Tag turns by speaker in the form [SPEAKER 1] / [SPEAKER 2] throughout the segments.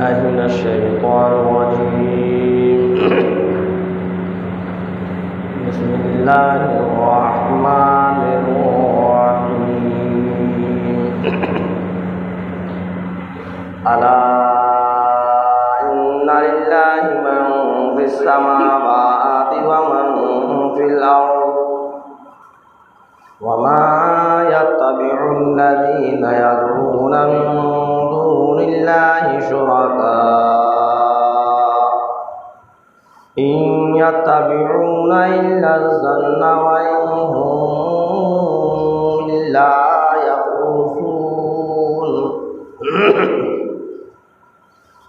[SPEAKER 1] بالله من الشيطان الرجيم. بسم الله الرحمن الرحيم. ألا إن لله من في السماوات ومن في الأرض وما يتبع الذين يدعون من دون الله شركاء إن يتبعون إلا الظن وإن هم إلا يخرصون.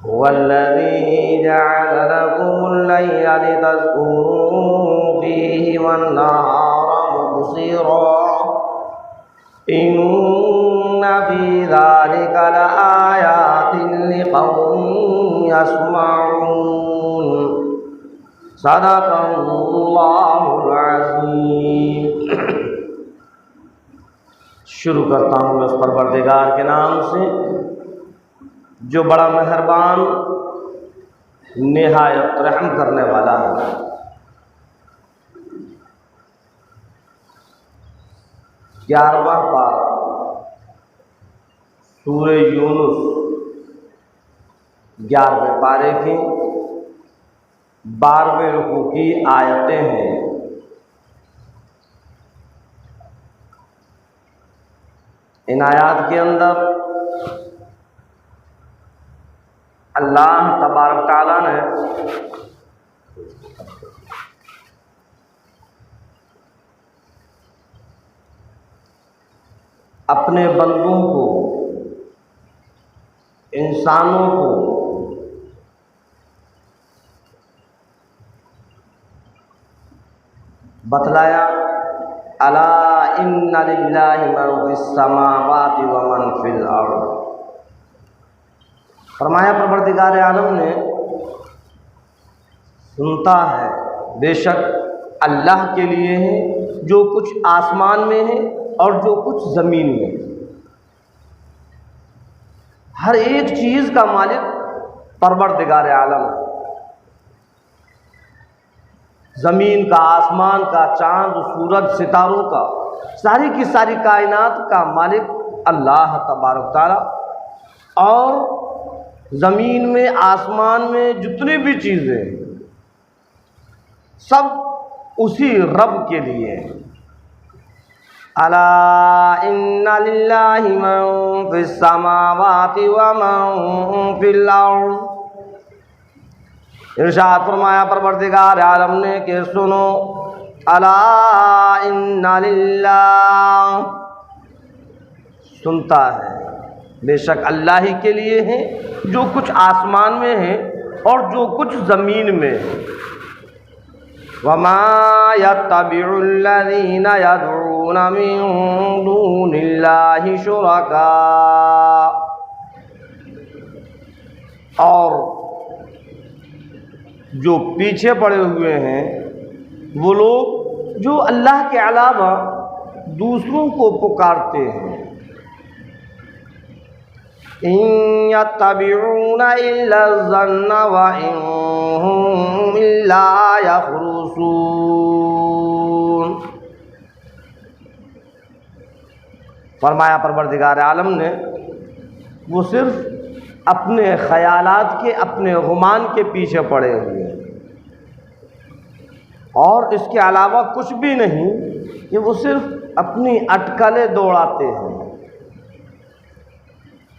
[SPEAKER 1] هو الذي جعل لكم الليل لتسكنوا فيه والنهار مبصرا إن في ذلك لآيات لقوم يسمعون. صدق اللہ العظیم. شروع کرتا ہوں اس پروردگار کے نام سے جو بڑا مہربان نہایت رحم کرنے والا ہے. گیارہواں پارہ سورہ یونس 11ویں پارے کی 12ویں رکوع کی آیتیں ہیں. ان آیات کے اندر اللہ تبارک تعالیٰ نے اپنے بندوں کو، انسانوں کو بتلایا الا ان للہ من فی السماوات ومن فی الارض. فرمایا پروردگار عالم نے سنتا ہے، بے شک اللہ کے لیے ہے جو کچھ آسمان میں ہے اور جو کچھ زمین میں. ہر ایک چیز کا مالک پروردگار عالم ہے. زمین کا، آسمان کا، چاند، سورج، ستاروں کا، ساری کی ساری کائنات کا مالک اللہ تبارک تعالی. اور زمین میں، آسمان میں جتنی بھی چیزیں ہیں سب اسی رب کے لیے ہیں. الا ان للہ من فی السماوات ومن فی الارض. ارشاد فرمایا پروردگار عالم نے کہ سنو، الا ان للہ، سنتا ہے، بے شک اللہ ہی کے لیے ہے جو کچھ آسمان میں ہے اور جو کچھ زمین میں ہے. وما يتبع الذين يدعون من دون الله شركاء. اور جو پیچھے پڑے ہوئے ہیں وہ لوگ جو اللہ کے علاوہ دوسروں کو پکارتے ہیں. إن يتبعون إلا الظن وإن هم إلا يخرصون. فرمایا پروردگار عالم نے وہ صرف اپنے خیالات کے، اپنے گمان کے پیچھے پڑے ہوئے ہیں اور اس کے علاوہ کچھ بھی نہیں، کہ وہ صرف اپنی اٹکلیں دوڑاتے ہیں.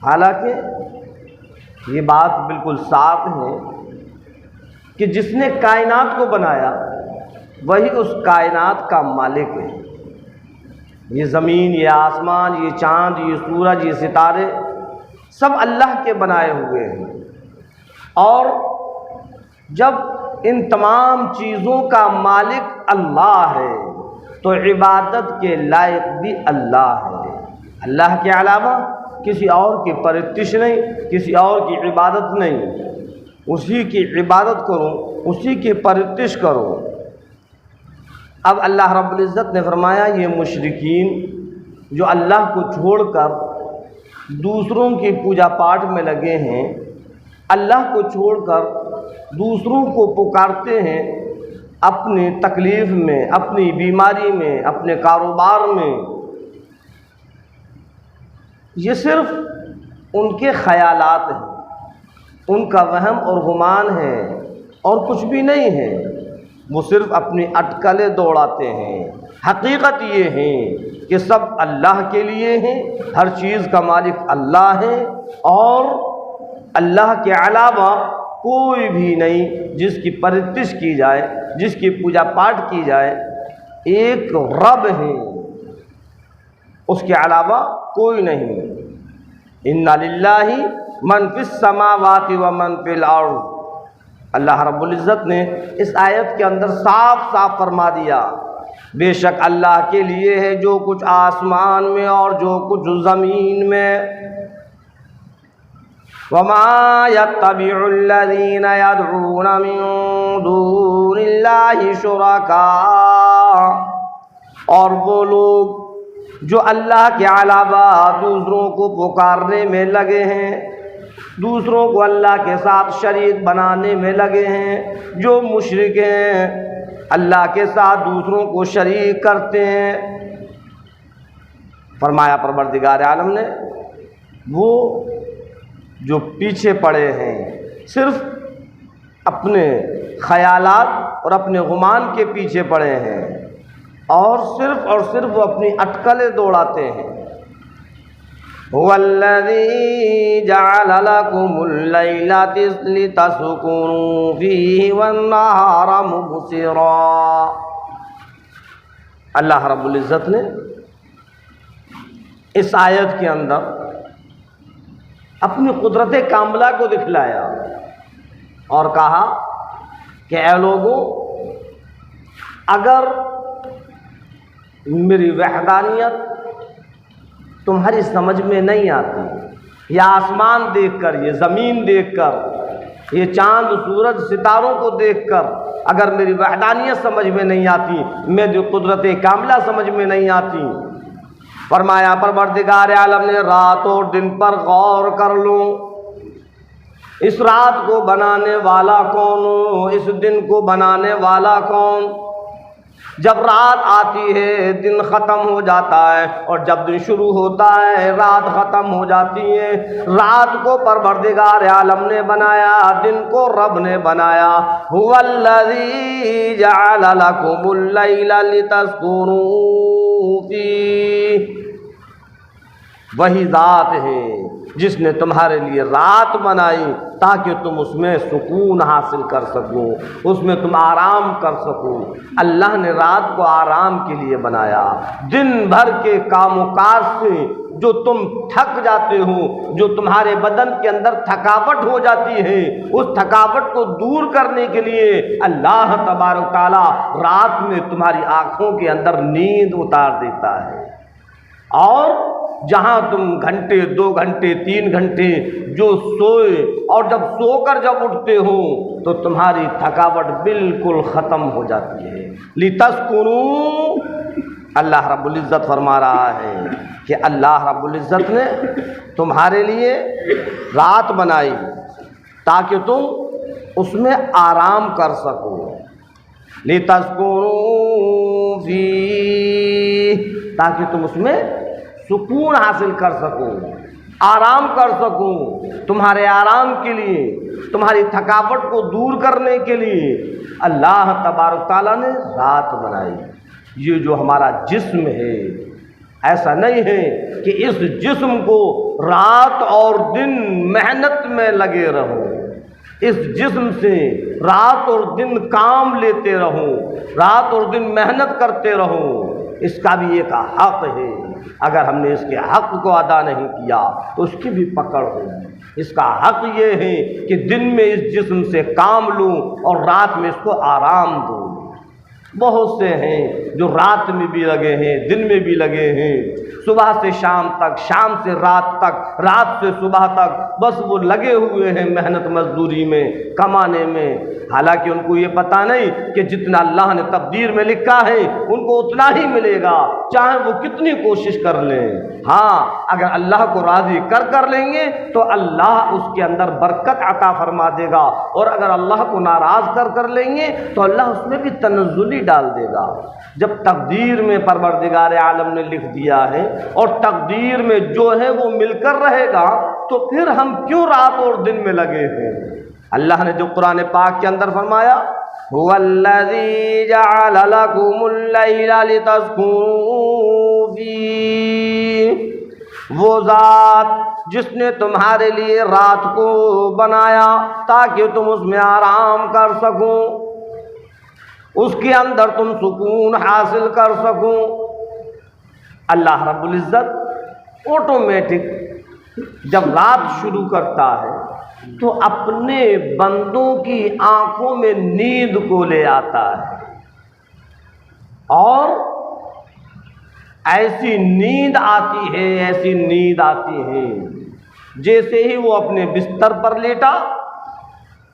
[SPEAKER 1] حالانکہ یہ بات بالکل صاف ہے کہ جس نے کائنات کو بنایا وہی اس کائنات کا مالک ہے. یہ زمین، یہ آسمان، یہ چاند، یہ سورج، یہ ستارے سب اللہ کے بنائے ہوئے ہیں. اور جب ان تمام چیزوں کا مالک اللہ ہے تو عبادت کے لائق بھی اللہ ہے. اللہ کے علاوہ کسی اور کی پرستش نہیں، کسی اور کی عبادت نہیں. اسی کی عبادت کرو، اسی کی پرستش کرو. اب اللہ رب العزت نے فرمایا یہ مشرکین جو اللہ کو چھوڑ کر دوسروں کی پوجا پاٹ میں لگے ہیں، اللہ کو چھوڑ کر دوسروں کو پکارتے ہیں اپنی تکلیف میں، اپنی بیماری میں، اپنے کاروبار میں، یہ صرف ان کے خیالات ہیں، ان کا وہم اور گمان ہے اور کچھ بھی نہیں ہے۔ وہ صرف اپنی اٹکلیں دوڑاتے ہیں۔ حقیقت یہ ہے کہ سب اللہ کے لیے ہیں، ہر چیز کا مالک اللہ ہے، اور اللہ کے علاوہ کوئی بھی نہیں جس کی پرستش کی جائے، جس کی پوجا پاٹ کی جائے۔ ایک رب ہے، اس کے علاوہ کوئی نہیں۔ اِنَّ لِلَّهِ مَن فِي السَّمَاوَاتِ وَمَن فِي الْأَرْضِ، اللہ رب العزت نے اس آیت کے اندر صاف صاف فرما دیا، بے شک اللہ کے لیے ہے جو کچھ آسمان میں اور جو کچھ زمین میں۔ وَمَا يَتَّبِعُ الَّذِينَ يَدْعُونَ مِن دُونِ اللَّهِ شُرَكَاءَ، اور وہ لوگ جو اللہ کے علاوہ دوسروں کو پکارنے میں لگے ہیں، دوسروں کو اللہ کے ساتھ شریک بنانے میں لگے ہیں، جو مشرک ہیں، اللہ کے ساتھ دوسروں کو شریک کرتے ہیں۔ فرمایا پروردگار عالم نے، وہ جو پیچھے پڑے ہیں، صرف اپنے خیالات اور اپنے گمان کے پیچھے پڑے ہیں، اور صرف وہ اپنی اٹکلیں دوڑاتے ہیں۔ هو الذي جعل لكم الليل لتسكنوا فيه والنهار مبصرا، اللہ رب العزت نے اس آیت کے اندر اپنی قدرت کاملہ کو دکھلایا اور کہا کہ اے لوگوں، اگر میری وحدانیت تمہاری سمجھ میں نہیں آتی، یہ آسمان دیکھ کر، یہ زمین دیکھ کر، یہ چاند سورج ستاروں کو دیکھ کر اگر میری وحدانیت سمجھ میں نہیں آتی، میری قدرت کاملہ سمجھ میں نہیں آتی، فرمایا پروردگار عالم نے رات اور دن پر غور کر لو، اس رات کو بنانے والا کون، اس دن کو بنانے والا کون؟ جب رات آتی ہے دن ختم ہو جاتا ہے، اور جب دن شروع ہوتا ہے رات ختم ہو جاتی ہے۔ رات کو پروردگار عالم نے بنایا، دن کو رب نے بنایا۔ هو الذی جعل لکم اللیل لتسکنوا فیہ، وہی ذات ہے جس نے تمہارے لیے رات بنائی تاکہ تم اس میں سکون حاصل کر سکو، اس میں تم آرام کر سکو۔ اللہ نے رات کو آرام کے لیے بنایا۔ دن بھر کے کام و کاج سے جو تم تھک جاتے ہو، جو تمہارے بدن کے اندر تھکاوٹ ہو جاتی ہے، اس تھکاوٹ کو دور کرنے کے لیے اللہ تبارک تعالیٰ رات میں تمہاری آنکھوں کے اندر نیند اتار دیتا ہے، اور جہاں تم گھنٹے 2 گھنٹے 3 گھنٹے جو سوئے اور جب سو کر جب اٹھتے ہو تو تمہاری تھکاوٹ بالکل ختم ہو جاتی ہے۔ لتسکنوا، اللہ رب العزت فرما رہا ہے کہ اللہ رب العزت نے تمہارے لیے رات بنائی تاکہ تم اس میں آرام کر سکو۔ لتسکنوا فیہ، تاکہ تم اس میں سکون حاصل کر سکو، آرام کر سکو۔ تمہارے آرام کے لیے، تمہاری تھکاوٹ کو دور کرنے کے لیے اللہ تبارک تعالیٰ نے رات بنائی۔ یہ جو ہمارا جسم ہے، ایسا نہیں ہے کہ اس جسم کو رات اور دن محنت میں لگے رہو، اس جسم سے رات اور دن کام لیتے رہو، رات اور دن محنت کرتے رہو۔ اس کا بھی ایک حق ہے، اگر ہم نے اس کے حق کو ادا نہیں کیا تو اس کی بھی پکڑ ہوگی۔ اس کا حق یہ ہے کہ دن میں اس جسم سے کام لوں اور رات میں اس کو آرام دوں۔ بہت سے ہیں جو رات میں بھی لگے ہیں، دن میں بھی لگے ہیں، صبح سے شام تک، شام سے رات تک، رات سے صبح تک، بس وہ لگے ہوئے ہیں محنت مزدوری میں، کمانے میں، حالانکہ ان کو یہ پتہ نہیں کہ جتنا اللہ نے تقدیر میں لکھا ہے ان کو اتنا ہی ملے گا، چاہے وہ کتنی کوشش کر لیں۔ ہاں، اگر اللہ کو راضی کر لیں گے تو اللہ اس کے اندر برکت عطا فرما دے گا، اور اگر اللہ کو ناراض کر لیں گے تو اللہ اس میں بھی تنزلی ڈال دے گا۔ جب تقدیر میں پروردگار عالم نے لکھ دیا ہے اور تقدیر میں جو ہے وہ مل کر رہے گا تو پھر ہم کیوں رات اور دن میں لگے ہیں؟ اللہ نے جو قرآن پاک کے اندر فرمایا، هو الذی جعل لکم اللیل لتسکنوا فیہ، وہ ذات جس نے تمہارے لیے رات کو بنایا تاکہ تم اس میں آرام کر سکو، اس کے اندر تم سکون حاصل کر سکو۔ اللہ رب العزت آٹومیٹک جب رات شروع کرتا ہے تو اپنے بندوں کی آنکھوں میں نیند کو لے آتا ہے، اور ایسی نیند آتی ہے، ایسی نیند آتی ہے جیسے ہی وہ اپنے بستر پر لیٹا،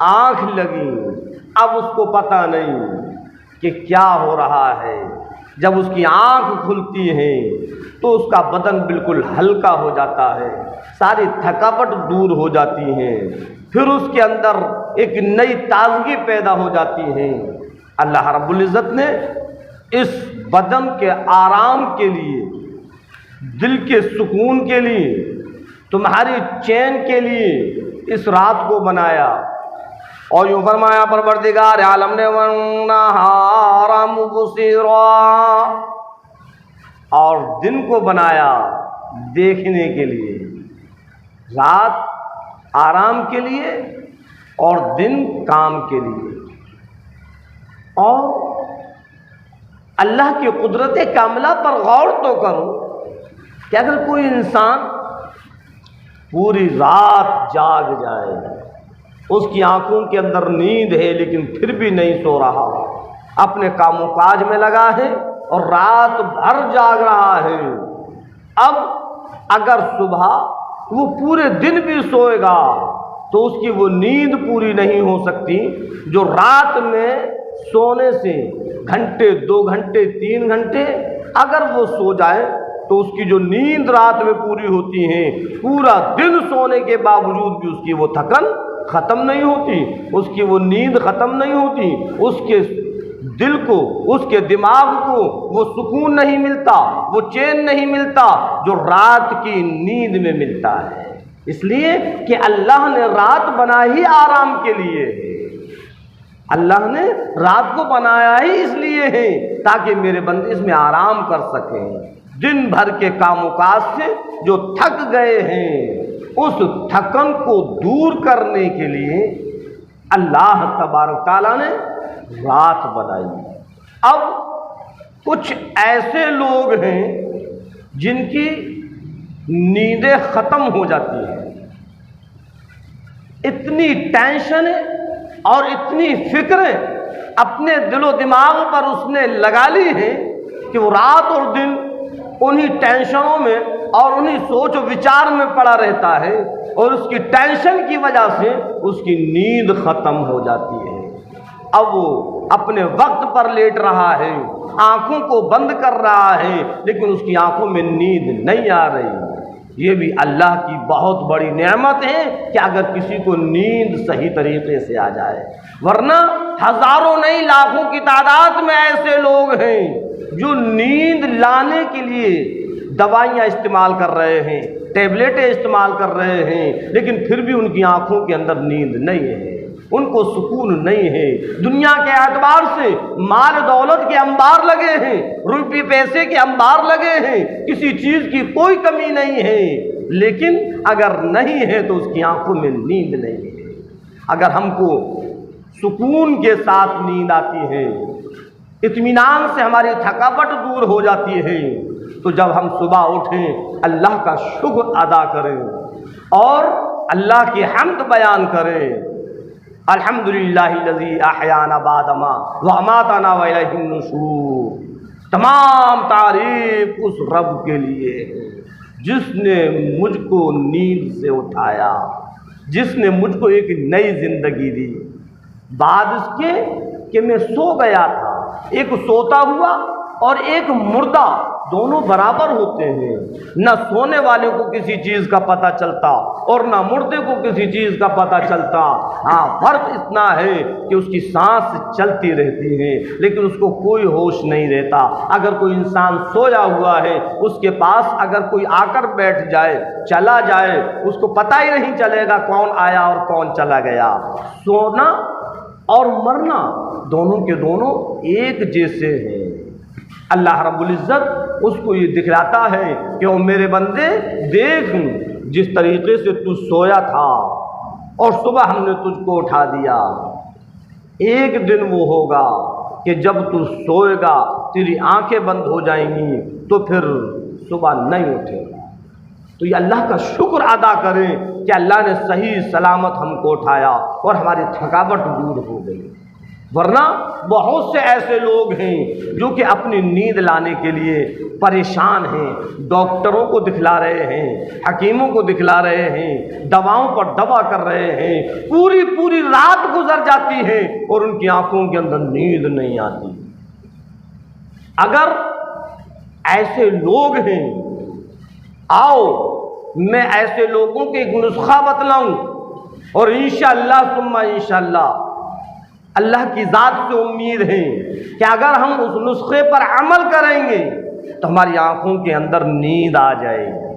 [SPEAKER 1] آنکھ لگی، اب اس کو پتہ نہیں کہ کیا ہو رہا ہے۔ جب اس کی آنکھ کھلتی ہے تو اس کا بدن بالکل ہلکا ہو جاتا ہے، ساری تھکاوٹ دور ہو جاتی ہے، پھر اس کے اندر ایک نئی تازگی پیدا ہو جاتی ہے۔ اللہ رب العزت نے اس بدن کے آرام کے لیے، دل کے سکون کے لیے، تمہاری چین کے لیے اس رات کو بنایا، اور یوں فرمایا پروردگار عالم نے وَالنَّهَارَ مُبْصِرًا، اور دن کو بنایا دیکھنے کے لیے، رات آرام کے لیے اور دن کام کے لیے۔ اور اللہ کی قدرت کاملہ پر غور تو کرو کہ اگر کوئی انسان پوری رات جاگ جائے، اس کی آنکھوں کے اندر نیند ہے لیکن پھر بھی نہیں سو رہا، اپنے کام و کاج میں لگا ہے اور رات بھر جاگ رہا ہے، اب اگر صبح وہ پورے دن بھی سوئے گا تو اس کی وہ نیند پوری نہیں ہو سکتی جو رات میں سونے سے گھنٹے، 2 گھنٹے، 3 گھنٹے اگر وہ سو جائے تو اس کی جو نیند رات میں پوری ہوتی ہے، پورا دن سونے کے باوجود بھی اس کی وہ تھکن ختم نہیں ہوتی، اس کی وہ نیند ختم نہیں ہوتی، اس کے دل کو، اس کے دماغ کو وہ سکون نہیں ملتا، وہ چین نہیں ملتا جو رات کی نیند میں ملتا ہے، اس لیے کہ اللہ نے رات بنا ہی آرام کے لیے ہے۔ اللہ نے رات کو بنایا ہی اس لیے ہے تاکہ میرے بندے اس میں آرام کر سکیں، دن بھر کے کام و کاج سے جو تھک گئے ہیں اس تھکن کو دور کرنے کے لیے اللہ تبارک تعالیٰ نے رات بنائی۔ اب کچھ ایسے لوگ ہیں جن کی نیندیں ختم ہو جاتی ہیں، اتنی ٹینشن اور اتنی فکریں اپنے دل و دماغ پر اس نے لگا لی ہیں کہ وہ رات اور دن انہی ٹینشنوں میں اور انہی سوچ و وچار میں پڑا رہتا ہے، اور اس کی ٹینشن کی وجہ سے اس کی نیند ختم ہو جاتی ہے۔ اب وہ اپنے وقت پر لیٹ رہا ہے، آنکھوں کو بند کر رہا ہے، لیکن اس کی آنکھوں میں نیند نہیں آ رہی۔ یہ بھی اللہ کی بہت بڑی نعمت ہے کہ اگر کسی کو نیند صحیح طریقے سے آ جائے، ورنہ ہزاروں نہیں لاکھوں کی تعداد میں ایسے لوگ ہیں جو نیند لانے کے لیے دوائیاں استعمال کر رہے ہیں، ٹیبلٹیں استعمال کر رہے ہیں، لیکن پھر بھی ان کی آنکھوں کے اندر نیند نہیں ہے، ان کو سکون نہیں ہے۔ دنیا کے اعتبار سے مال دولت کے انبار لگے ہیں، روپے پیسے کے انبار لگے ہیں، کسی چیز کی کوئی کمی نہیں ہے، لیکن اگر نہیں ہے تو اس کی آنکھوں میں نیند نہیں ہے۔ اگر ہم کو سکون کے ساتھ نیند آتی ہے، اطمینان سے ہماری تھکاوٹ دور ہو جاتی ہے، تو جب ہم صبح اٹھیں اللہ کا شکر ادا کریں اور اللہ کی حمد بیان کریں، الحمدللہ الذی احیانا بعد ما واماتنا والیہ النشور۔ تمام تعریف اس رب کے لیے ہے جس نے مجھ کو نیند سے اٹھایا، جس نے مجھ کو ایک نئی زندگی دی، بعد اس کے کہ میں سو گیا تھا۔ ایک سوتا ہوا اور ایک مردہ دونوں برابر ہوتے ہیں، نہ سونے والے کو کسی چیز کا پتہ چلتا اور نہ مردے کو کسی چیز کا پتہ چلتا۔ ہاں، فرق اتنا ہے کہ اس کی سانس چلتی رہتی ہے لیکن اس کو کوئی ہوش نہیں رہتا۔ اگر کوئی انسان سویا ہوا ہے، اس کے پاس اگر کوئی آ کر بیٹھ جائے، چلا جائے، اس کو پتہ ہی نہیں چلے گا کون آیا اور کون چلا گیا۔ سونا اور مرنا دونوں کے دونوں ایک جیسے ہیں۔ اللہ رب العزت اس کو یہ دکھلاتا ہے کہ او میرے بندے دیکھ، جس طریقے سے تو سویا تھا اور صبح ہم نے تجھ کو اٹھا دیا، ایک دن وہ ہوگا کہ جب تو سوئے گا تیری آنکھیں بند ہو جائیں گی تو پھر صبح نہیں اٹھے گا۔ تو یہ اللہ کا شکر ادا کریں کہ اللہ نے صحیح سلامت ہم کو اٹھایا اور ہماری تھکاوٹ دور ہو گئی۔ ورنہ بہت سے ایسے لوگ ہیں جو کہ اپنی نیند لانے کے لیے پریشان ہیں، ڈاکٹروں کو دکھلا رہے ہیں، حکیموں کو دکھلا رہے ہیں، دواؤں پر دوا کر رہے ہیں، پوری پوری رات گزر جاتی ہے اور ان کی آنکھوں کے اندر نیند نہیں آتی۔ اگر ایسے لوگ ہیں، آؤ میں ایسے لوگوں کے ایک نسخہ بتلاؤں اور انشاءاللہ ثم انشاءاللہ اللہ کی ذات سے امید ہے کہ اگر ہم اس نسخے پر عمل کریں گے تو ہماری آنکھوں کے اندر نیند آ جائے گی،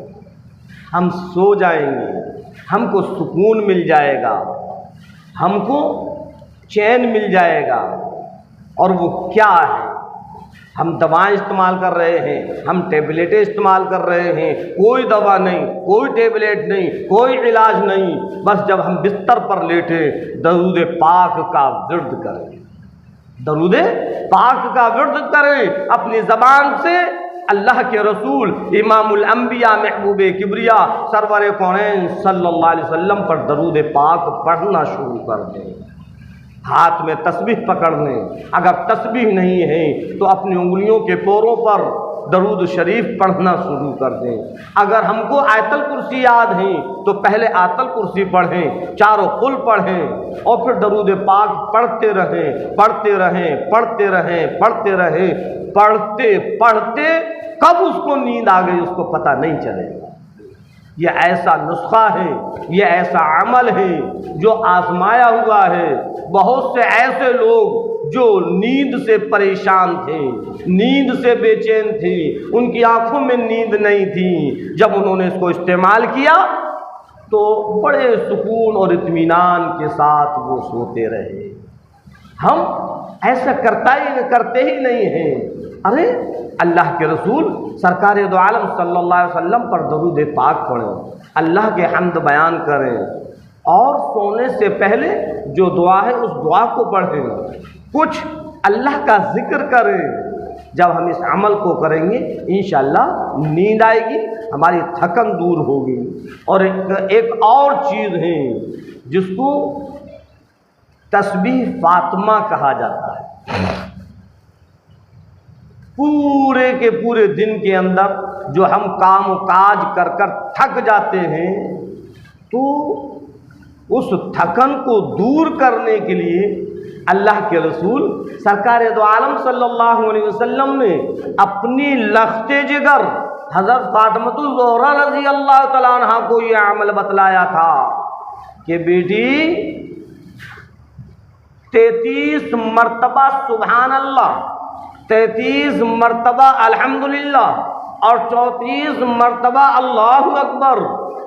[SPEAKER 1] ہم سو جائیں گے، ہم کو سکون مل جائے گا، ہم کو چین مل جائے گا۔ اور وہ کیا ہے؟ ہم دوائیں استعمال کر رہے ہیں، ہم ٹیبلیٹیں استعمال کر رہے ہیں، کوئی دوا نہیں، کوئی ٹیبلیٹ نہیں، کوئی علاج نہیں، بس جب ہم بستر پر لیٹے درود پاک کا ورد کریں، درود پاک کا ورد کریں، اپنی زبان سے اللہ کے رسول امام الانبیاء محبوب کبریا سرور کونین صلی اللہ علیہ وسلم پر درود پاک پڑھنا شروع کر دیں۔ ہاتھ میں تسبیح پکڑ لیں، اگر تسبیح نہیں ہے تو اپنی انگلیوں کے پوروں پر درود شریف پڑھنا شروع کر دیں۔ اگر ہم کو آیت الکرسی یاد ہیں تو پہلے آیت الکرسی پڑھیں، چاروں قل پڑھیں اور پھر درود پاک پڑھتے رہیں، پڑھتے رہیں، پڑھتے رہیں، پڑھتے رہیں، پڑھتے پڑھتے کب اس کو نیند آ گئی اس کو پتہ نہیں چلے گا۔ یہ ایسا نسخہ ہے، یہ ایسا عمل ہے جو آزمایا ہوا ہے۔ بہت سے ایسے لوگ جو نیند سے پریشان تھے، نیند سے بے چین تھے، ان کی آنکھوں میں نیند نہیں تھی، جب انہوں نے اس کو استعمال کیا تو بڑے سکون اور اطمینان کے ساتھ وہ سوتے رہے۔ ہم ایسا کرتے ہی نہیں ہیں۔ ارے اللہ کے رسول سرکار دو عالم صلی اللہ علیہ وسلم پر درود پاک پڑھیں، اللہ کے حمد بیان کریں اور سونے سے پہلے جو دعا ہے اس دعا کو پڑھیں، کچھ اللہ کا ذکر کریں۔ جب ہم اس عمل کو کریں گے انشاءاللہ نیند آئے گی، ہماری تھکن دور ہوگی۔ اور ایک اور چیز ہے جس کو تسبیح فاطمہ کہا جاتا ہے۔ پورے کے پورے دن کے اندر جو ہم کام و کاج کر کر تھک جاتے ہیں تو اس تھکن کو دور کرنے کے لیے اللہ کے رسول سرکار دو عالم صلی اللہ علیہ وسلم نے اپنی لخت جگر حضرت فاطمۃ الزہرا رضی اللہ تعالیٰ عنہ کو یہ عمل بتلایا تھا کہ بیٹی 33 مرتبہ سبحان اللہ، 33 مرتبہ الحمدللہ اور 34 مرتبہ اللہ اکبر،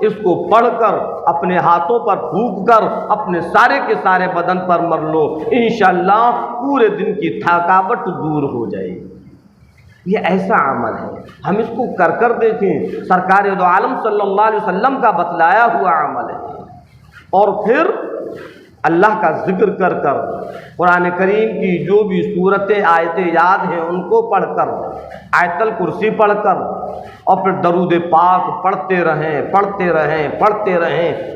[SPEAKER 1] اس کو پڑھ کر اپنے ہاتھوں پر پھونک کر اپنے سارے کے سارے بدن پر مر لو، انشاءاللہ پورے دن کی تھکاوٹ دور ہو جائے گی۔ یہ ایسا عمل ہے، ہم اس کو کر کر دیکھیں، سرکار دو عالم صلی اللہ علیہ وسلم کا بتلایا ہوا عمل ہے۔ اور پھر اللہ کا ذکر کر کر، قرآن کریم کی جو بھی صورتیں آیتیں یاد ہیں ان کو پڑھ کر، آیت الکرسی پڑھ کر اور پھر درود پاک پڑھتے رہیں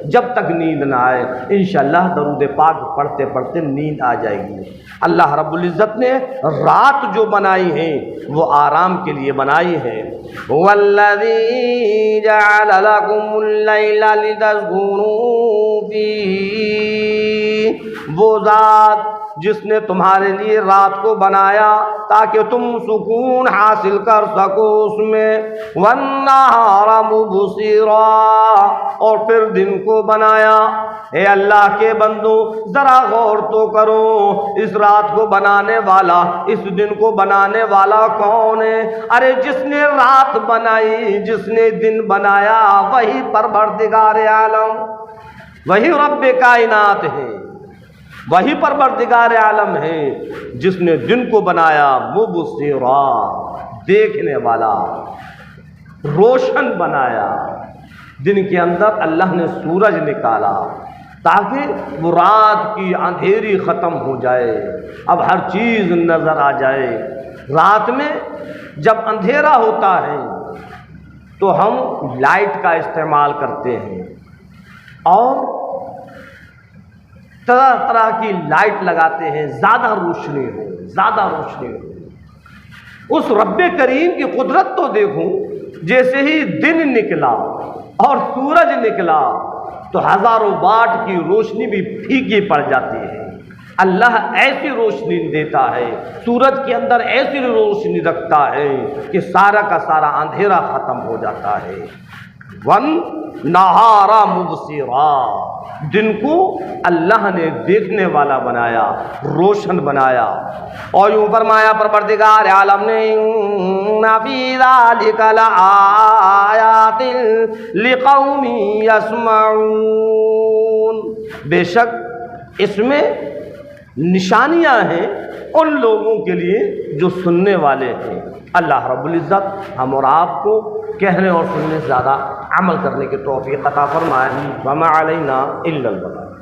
[SPEAKER 1] جب تک نیند نہ آئے۔ انشاءاللہ درود پاک پڑھتے پڑھتے نیند آ جائے گی۔ اللہ رب العزت نے رات جو بنائی ہے وہ آرام کے لیے بنائی ہے۔ وَالَّذِي جَعَلَ لَكُمُ اللَّيْلَ لِتَسْكُنُوا فِيهِ، وہ ذات جس نے تمہارے لیے رات کو بنایا تاکہ تم سکون حاصل کر سکو اس میں، وَالنَّهَارَ مُبْصِرًا، اور پھر دن کو بنایا۔ اے اللہ کے بندو ذرا غور تو کرو، اس رات کو بنانے والا، اس دن کو بنانے والا کون ہے؟ ارے جس نے رات بنائی، جس نے دن بنایا، وہی پروردگار عالم، وہی رب کائنات ہے، وہی پروردگار عالم ہے جس نے دن کو بنایا مبصرا، دیکھنے والا، روشن بنایا۔ دن کے اندر اللہ نے سورج نکالا تاکہ وہ رات کی اندھیری ختم ہو جائے، اب ہر چیز نظر آ جائے۔ رات میں جب اندھیرا ہوتا ہے تو ہم لائٹ کا استعمال کرتے ہیں اور طرح طرح کی لائٹ لگاتے ہیں، زیادہ روشنی ہو۔ اس رب کریم کی قدرت تو دیکھوں، جیسے ہی دن نکلا اور سورج نکلا تو ہزاروں واٹ کی روشنی بھی پھیکی پڑ جاتی ہے۔ اللہ ایسی روشنی دیتا ہے، سورج کے اندر ایسی روشنی رکھتا ہے کہ سارا کا سارا اندھیرا ختم ہو جاتا ہے۔ وَالنَّهَارَ مُبْصِرًا، دن کو اللہ نے دیکھنے والا بنایا، روشن بنایا۔ اور یوں فرمایا پروردگار عالم نے إِنَّ فِي ذَلِكَ لَآيَاتٍ لِقَوْمٍ يَسْمَعُونَ، بے شک اس میں نشانیاں ہیں ان لوگوں کے لیے جو سننے والے ہیں۔ اللہ رب العزت ہم اور آپ کو کہنے اور سننے سے زیادہ عمل کرنے کی توفیق عطا فرمائے۔ وما علینا الا البلاغ۔